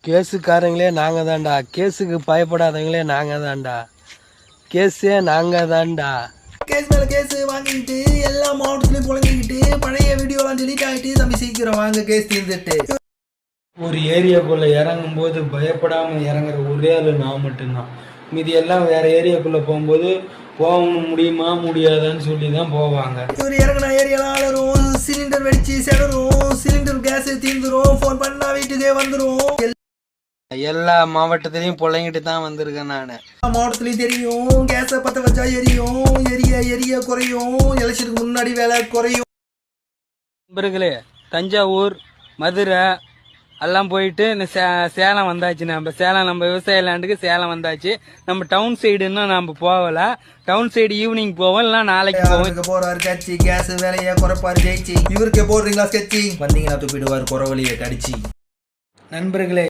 கேஸுக்காரங்களே நாங்கள் தான்டா, கேஸுக்கு பயப்படாதவங்களே நாங்கள் தான்டா, கேஸே நாங்கள் தான்டா. கேஸ் மேலே கேஸ் வாங்கிக்கிட்டு எல்லா மாவட்டத்துலையும் புழங்கிக்கிட்டு பழைய வீடியோலாம் டெலீட் ஆகிட்டு தம்பி சீக்கிரம் வாங்க கேஸ் தீர்ந்துட்டு. ஒரு ஏரியாக்குள்ளே இறங்கும் போது பயப்படாமல் இறங்குற ஒரே ஆள் நான் மட்டும்தான். மீதி எல்லாம் வேற ஏரியாக்குள்ளே போகும்போது போகணும் முடியுமா முடியாதான்னு சொல்லி தான் போவாங்க. இவர் இறங்கின ஏரியாலாம் அலரும், சிலிண்டர் வெடிச்சு செடரும், சிலிண்டர் கேஸ் தீர்ந்துரும், ஃபோன் பண்ணா வீட்டுக்கே வந்துடும். எல்லா மாவட்டத்திலையும் பொழைங்கிட்டு தான் வந்திருக்கேன் நான். மாவட்டத்துலையும் தெரியும், கேஸை பற்ற வச்சா எரியும், எரிய குறையும், எலெக்ஷனுக்கு முன்னாடி வேலை குறையும். நண்பர்களே, தஞ்சாவூர் மதுரை எல்லாம் போயிட்டு இந்த சேலம் வந்தாச்சு. நம்ம விவசாய லேண்டுக்கு சேலம் வந்தாச்சு. நம்ம டவுன் சைடு இன்னும் நம்ம போகல. டவுன் சைடு ஈவினிங் போவோம், இல்லை நாளைக்கு போவோம். போறாரு கட்சி கேஸ் வேலையை குறைப்பாரு ஜெயிச்சு. இவருக்கு போடுறீங்களா ஸ்கெட்சி வந்தீங்கன்னா துப்பிடுவார் குறவழியை கடிச்சு. நண்பர்களே,